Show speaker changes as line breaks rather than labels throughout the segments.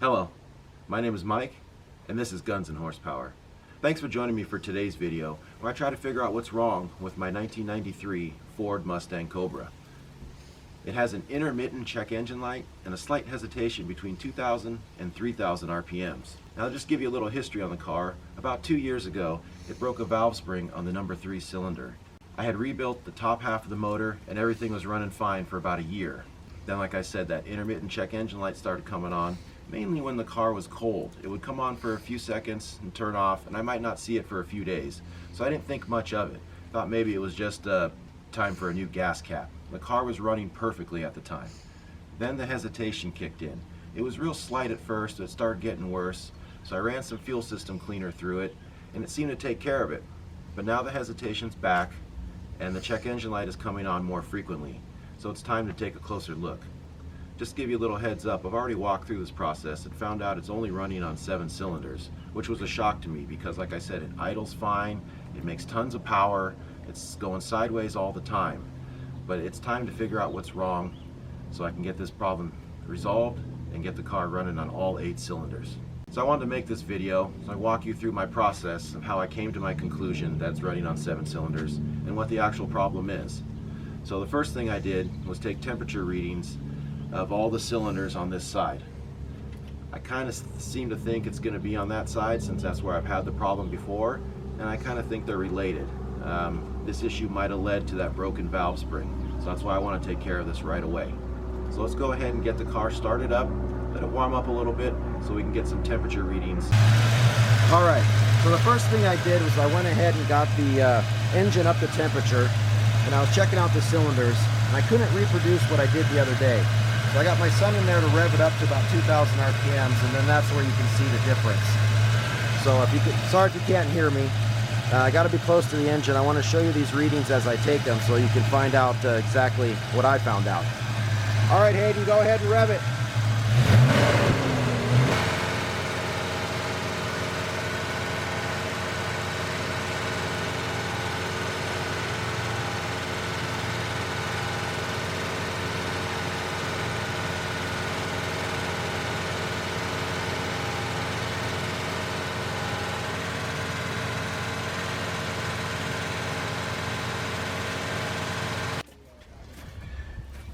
Hello, my name is Mike, and this is Guns and Horsepower. Thanks for joining me for today's video, where I try to figure out what's wrong with my 1993 Ford Mustang Cobra. It has an intermittent check engine light and a slight hesitation between 2,000 and 3,000 RPMs. Now, I'll just give you a little history on the car. About 2 years ago, it broke a valve spring on the number 3 cylinder. I had rebuilt the top half of the motor, and everything was running fine for about a year. Then, like I said, that intermittent check engine light started coming on, mainly when the car was cold. It would come on for a few seconds and turn off, and I might not see it for a few days. So I didn't think much of it. Thought maybe it was just time for a new gas cap. The car was running perfectly at the time. Then the hesitation kicked in. It was real slight at first, but it started getting worse. So I ran some fuel system cleaner through it, and it seemed to take care of it. But now the hesitation's back, and the check engine light is coming on more frequently. So it's time to take a closer look. Just to give you a little heads up, I've already walked through this process and found out it's only running on 7 cylinders, which was a shock to me because, like I said, it idles fine, it makes tons of power, it's going sideways all the time. But it's time to figure out what's wrong so I can get this problem resolved and get the car running on all 8 cylinders. So I wanted to make this video so I walk you through my process of how I came to my conclusion that it's running on 7 cylinders and what the actual problem is. So the first thing I did was take temperature readings of all the cylinders on this side. I kind of seem to think it's going to be on that side since that's where I've had the problem before, and I kind of think they're related. This issue might have led to that broken valve spring, so that's why I want to take care of this right away. So let's go ahead and get the car started up, let it warm up a little bit so we can get some temperature readings.
Alright, so the first thing I did was I went ahead and got the engine up to temperature, and I was checking out the cylinders, and I couldn't reproduce what I did the other day. So I got my son in there to rev it up to about 2,000 RPMs, and then that's where you can see the difference. So if you could, sorry if you can't hear me. I got to be close to the engine. I want to show you these readings as I take them so you can find out exactly what I found out. All right, Hayden, go ahead and rev it.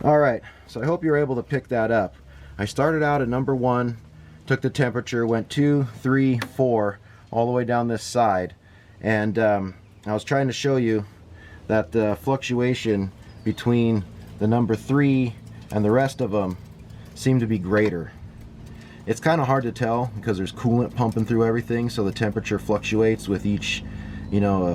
All right, so I hope you're able to pick that up. I started out at number 1, took the temperature, went 2, 3, 4, all the way down this side, and I was trying to show you that the fluctuation between the number 3 and the rest of them seem to be greater. It's kind of hard to tell because there's coolant pumping through everything, so the temperature fluctuates with each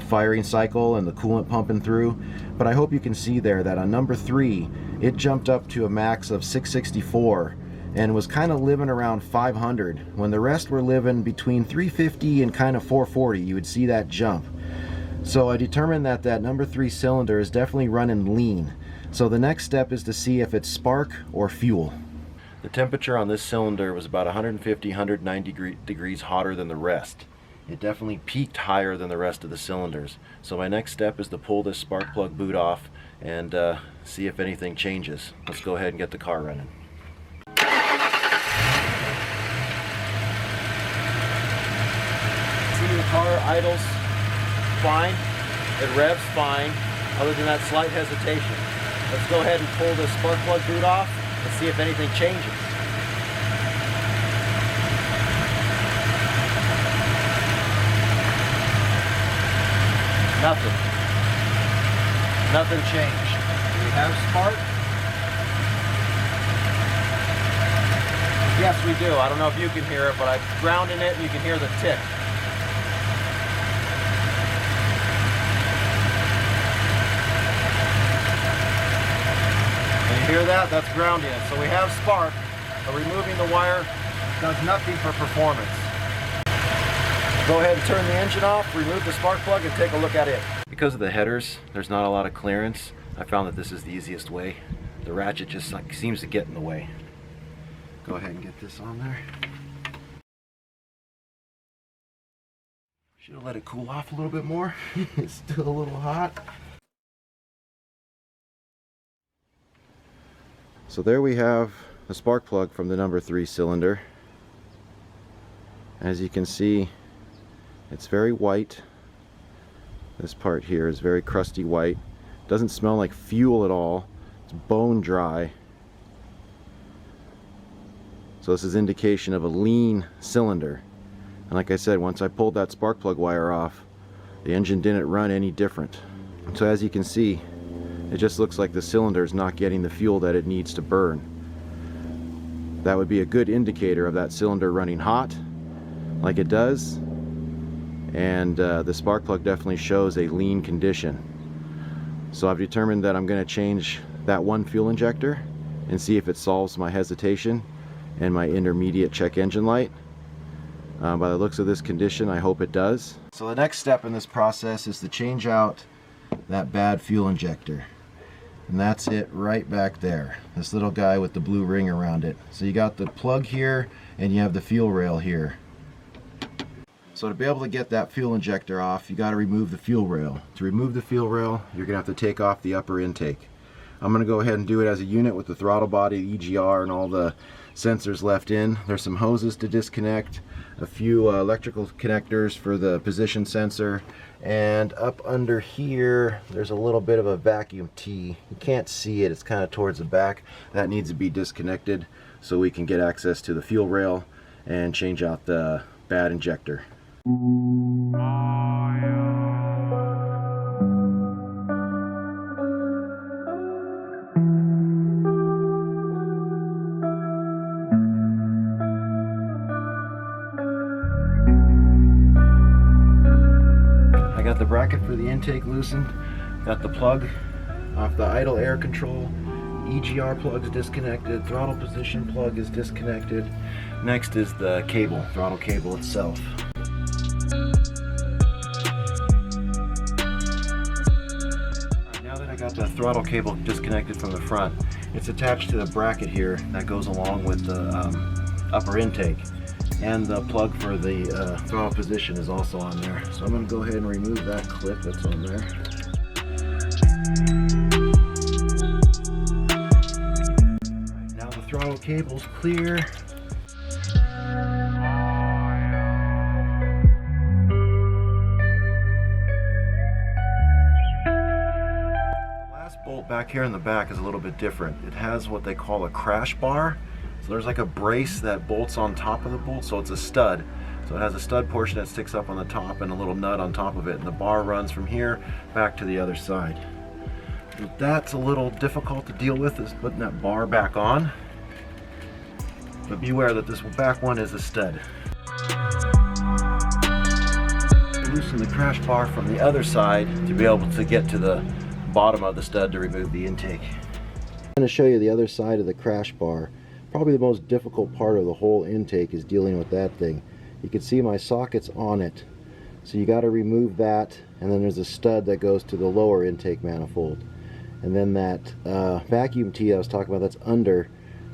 firing cycle and the coolant pumping through. But I hope you can see there that on number 3 it jumped up to a max of 664 and was kind of living around 500 when the rest were living between 350 and kind of 440. You would see that jump. So I determined that that number 3 cylinder is definitely running lean. So the next step is to see if it's spark or fuel. The temperature on this cylinder was about 150-190 degrees hotter than the rest. It definitely peaked higher than the rest of the cylinders. So my next step is to pull this spark plug boot off and see if anything changes. Let's go ahead and get the car running. See, the car idles fine. It revs fine, other than that slight hesitation. Let's go ahead and pull the spark plug boot off and see if anything changes. Nothing changed. Do we have spark? Yes, we do. I don't know if you can hear it, but I've ground in it and you can hear the tick. Can you hear that? That's grounding it. So we have spark, but removing the wire does nothing for performance. Go ahead and turn the engine off, remove the spark plug, and take a look at it. Because of the headers, there's not a lot of clearance. I found that this is the easiest way. The ratchet just seems to get in the way. Go ahead and get this on there. Should have let it cool off a little bit more. It's still a little hot. So there we have the spark plug from the number 3 cylinder. As you can see, it's very white. This part here is very crusty white. Doesn't smell like fuel at all. It's bone dry. So this is indication of a lean cylinder. And like I said, once I pulled that spark plug wire off, the engine didn't run any different. So as you can see, it just looks like the cylinder is not getting the fuel that it needs to burn. That would be a good indicator of that cylinder running hot, like it does. And the spark plug definitely shows a lean condition. So I've determined that I'm going to change that one fuel injector and see if it solves my hesitation and my intermediate check engine light. By the looks of this condition, I hope it does. So the next step in this process is to change out that bad fuel injector. And that's it right back there. This little guy with the blue ring around it. So you got the plug here and you have the fuel rail here. So to be able to get that fuel injector off, you got to remove the fuel rail. To remove the fuel rail, you're going to have to take off the upper intake. I'm going to go ahead and do it as a unit with the throttle body, the EGR, and all the sensors left in. There's some hoses to disconnect, a few electrical connectors for the position sensor, and up under here there's a little bit of a vacuum tee. You can't see it, it's kind of towards the back. That needs to be disconnected so we can get access to the fuel rail and change out the bad injector. I got the bracket for the intake loosened, got the plug off the idle air control, EGR plug is disconnected, throttle position plug is disconnected. Next is the cable, throttle cable itself. Now that I got the throttle cable disconnected from the front, it's attached to the bracket here that goes along with the upper intake. And the plug for the throttle position is also on there. So I'm going to go ahead and remove that clip that's on there. Now the throttle cable's clear. The last bolt back here in the back is a little bit different. It has what they call a crash bar. So there's like a brace that bolts on top of the bolt, so it's a stud. So it has a stud portion that sticks up on the top and a little nut on top of it, and the bar runs from here back to the other side. But that's a little difficult to deal with, is putting that bar back on. But beware that this back one is a stud. Loosen the crash bar from the other side to be able to get to the bottom of the stud to remove the intake. I'm going to show you the other side of the crash bar. Probably the most difficult part of the whole intake is dealing with that thing. You can see my socket's on it, so you got to remove that, and then there's a stud that goes to the lower intake manifold, and then that vacuum tee I was talking about, that's under.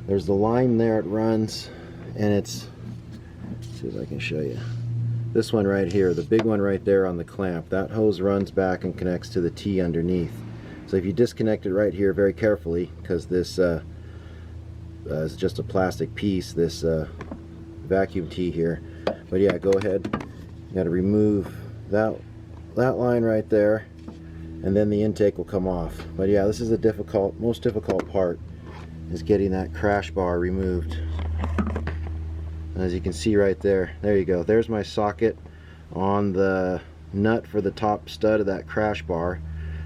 There's the line there, it runs, and it's, let's see if I can show you, this one right here, the big one right there on the clamp, that hose runs back and connects to the tee underneath. So if you disconnect it right here very carefully, because this it's just a plastic piece, this vacuum tee here. But yeah, go ahead. You got to remove that line right there, and then the intake will come off. But yeah, this is the most difficult part, is getting that crash bar removed. As you can see right there, there you go. There's my socket on the nut for the top stud of that crash bar.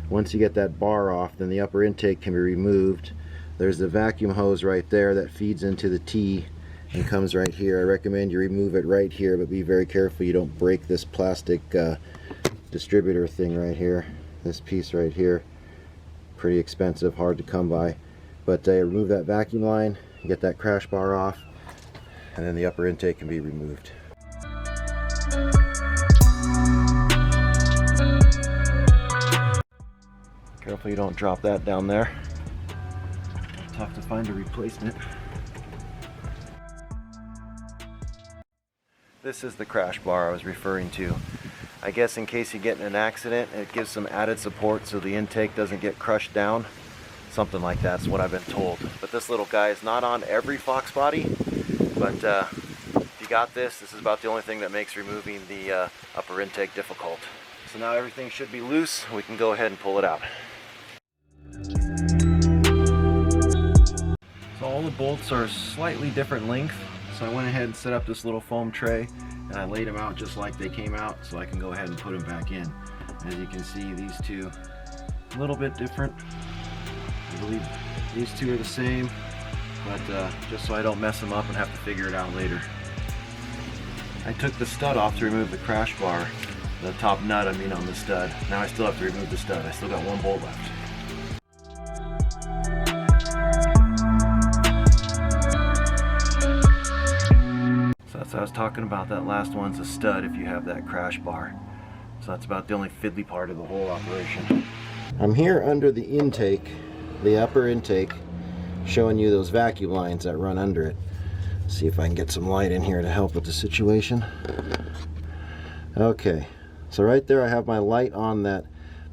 Once you get that bar off, then the upper intake can be removed. There's the vacuum hose right there that feeds into the tee and comes right here. I recommend you remove it right here, but be very careful you don't break this plastic distributor thing right here. This piece right here, pretty expensive, hard to come by. But remove that vacuum line, get that crash bar off, and then the upper intake can be removed. Careful you don't drop that down there. Tough to find a replacement. This is the crash bar I was referring to. I guess in case you get in an accident, it gives some added support so the intake doesn't get crushed down. Something like that's what I've been told. But this little guy is not on every Fox body, but if you got this. This is about the only thing that makes removing the upper intake difficult. So now everything should be loose. We can go ahead and pull it out. So all the bolts are slightly different length. So I went ahead and set up this little foam tray and I laid them out just like they came out so I can go ahead and put them back in. As you can see, these two a little bit different. I believe these two are the same, but just so I don't mess them up and have to figure it out later. I took the stud off to remove the crash bar, the top nut I mean on the stud. Now I still have to remove the stud. I still got one bolt left. So that's what I was talking about. That last one's a stud if you have that crash bar. So that's about the only fiddly part of the whole operation. I'm here under the intake, the upper intake, showing you those vacuum lines that run under it. See if I can get some light in here to help with the situation. Okay, so right there I have my light on that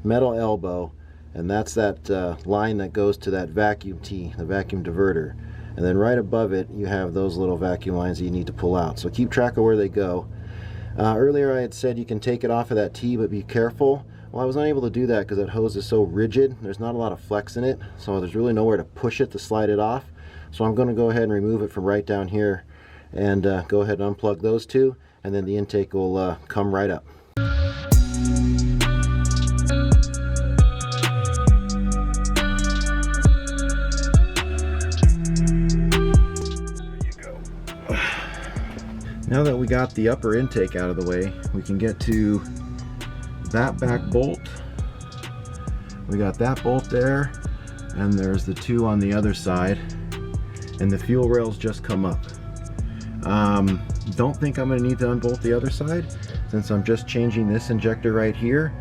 metal elbow, and that's that line that goes to that vacuum tee, the vacuum diverter. And then right above it you have those little vacuum lines that you need to pull out. So keep track of where they go. Earlier I had said you can take it off of that tee, but be careful. Well, I was unable to do that because that hose is so rigid. There's not a lot of flex in it, so there's really nowhere to push it to slide it off. So I'm going to go ahead and remove it from right down here and go ahead and unplug those two, and then the intake will come right up. Now that we got the upper intake out of the way, we can get to that back bolt. We got that bolt there, and there's the two on the other side, and the fuel rails just come up. Don't think I'm going to need to unbolt the other side, since I'm just changing this injector right here.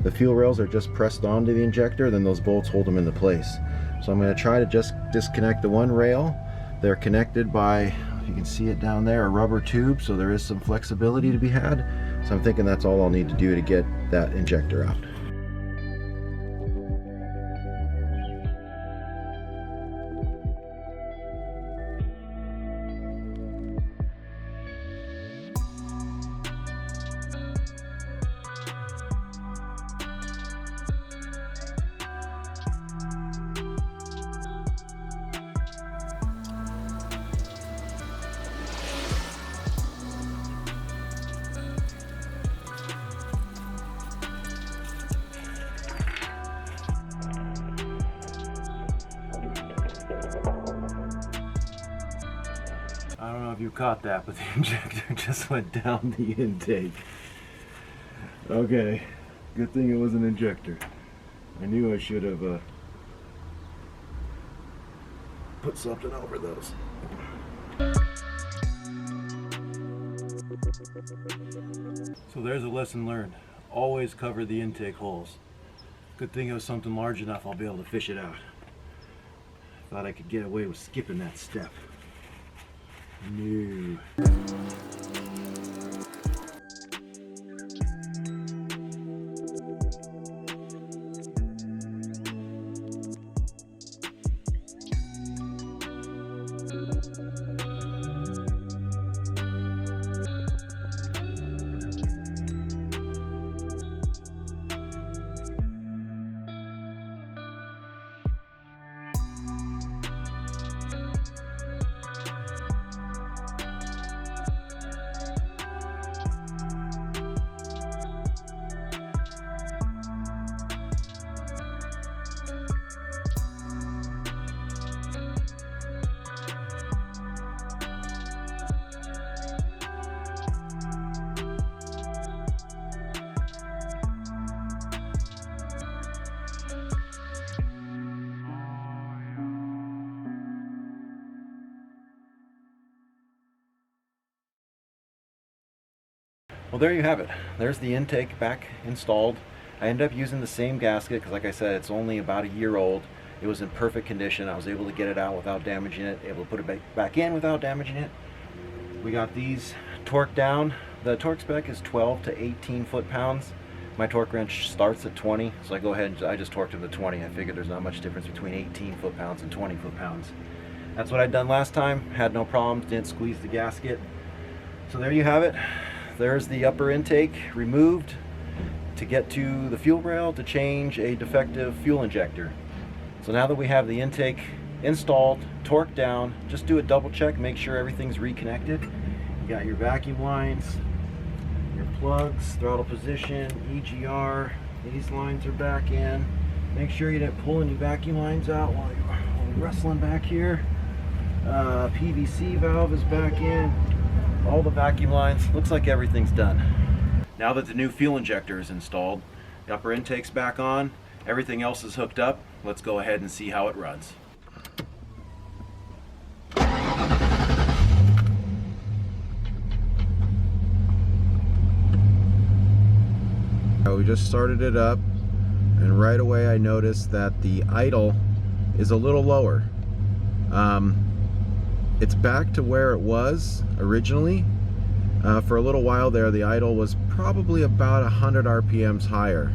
The fuel rails are just pressed onto the injector, then those bolts hold them into place. So I'm going to try to just disconnect the one rail. They're connected by, you can see it down there, a rubber tube, so there is some flexibility to be had. So I'm thinking that's all I'll need to do to get that injector out. I don't know if you caught that, but the injector just went down the intake. Okay, good thing it was an injector. I knew I should have put something over those. So there's a lesson learned. Always cover the intake holes. Good thing it was something large enough I'll be able to fish it out. Thought I could get away with skipping that step. No. Well, there you have it. There's the intake back installed. I ended up using the same gasket because, like I said, it's only about a year old. It was in perfect condition. I was able to get it out without damaging it, able to put it back in without damaging it. We got these torqued down. The torque spec is 12 to 18 foot-pounds. My torque wrench starts at 20, so I just torqued them to 20. I figured there's not much difference between 18 foot-pounds and 20 foot-pounds. That's what I'd done last time. Had no problems, didn't squeeze the gasket. So there you have it. There's the upper intake removed to get to the fuel rail to change a defective fuel injector. So now that we have the intake installed, torqued down, just do a double check, make sure everything's reconnected. You got your vacuum lines, your plugs, throttle position, EGR, these lines are back in. Make sure you didn't pull any vacuum lines out while you're wrestling back here. PVC valve is back in. All the vacuum lines, looks like everything's done. Now that the new fuel injector is installed, the upper intake's back on, everything else is hooked up, let's go ahead and see how it runs. We just started it up, and right away I noticed that the idle is a little lower. It's back to where it was originally. For a little while there, the idle was probably about 100 RPMs higher,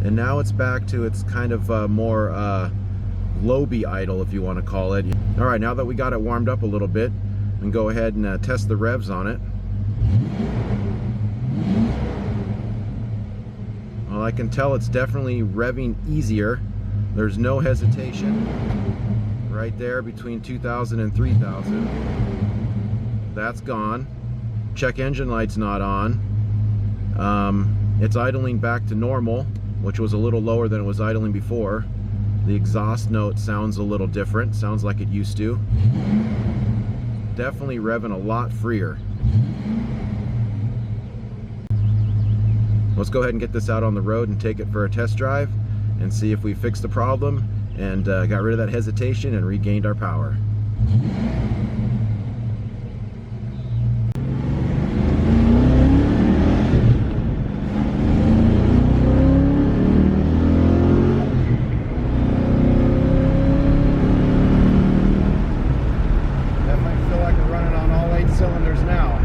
and now it's back to its kind of more low-B idle, if you want to call it. All right, now that we got it warmed up a little bit, and go ahead and test the revs on it. Well, I can tell it's definitely revving easier. There's no hesitation right there between 2,000 and 3,000. That's gone. Check engine light's not on. It's idling back to normal, which was a little lower than it was idling before. The exhaust note sounds a little different, sounds like it used to. Definitely revving a lot freer. Let's go ahead and get this out on the road and take it for a test drive and see if we fixed the problem and got rid of that hesitation and regained our power. Definitely feel like we're running on all 8 cylinders now.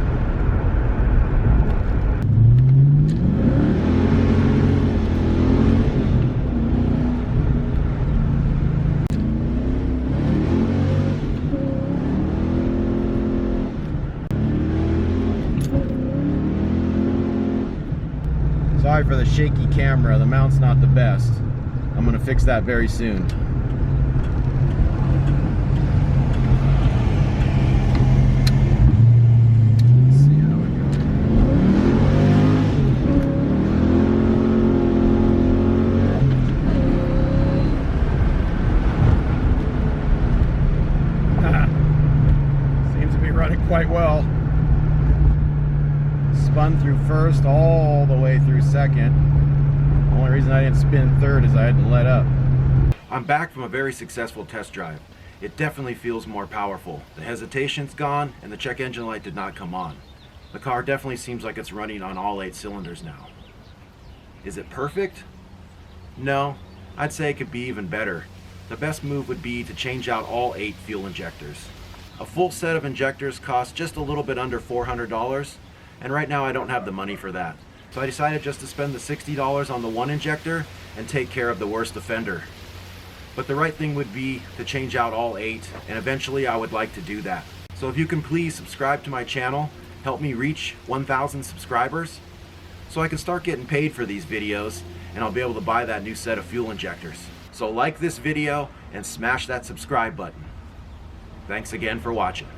Sorry for the shaky camera, the mount's not the best. I'm gonna fix that very soon. Let's see how it goes. Seems to be running quite well. Spun through first all the way through second. The only reason I didn't spin third is I had to let up. I'm back from a very successful test drive. It definitely feels more powerful. The hesitation's gone and the check engine light did not come on. The car definitely seems like it's running on all 8 cylinders now. Is it perfect? No, I'd say it could be even better. The best move would be to change out all 8 fuel injectors. A full set of injectors costs just a little bit under $400. And right now I don't have the money for that. So I decided just to spend the $60 on the one injector and take care of the worst offender. But the right thing would be to change out all 8, and eventually I would like to do that. So if you can please subscribe to my channel, help me reach 1,000 subscribers, so I can start getting paid for these videos, and I'll be able to buy that new set of fuel injectors. So like this video and smash that subscribe button. Thanks again for watching.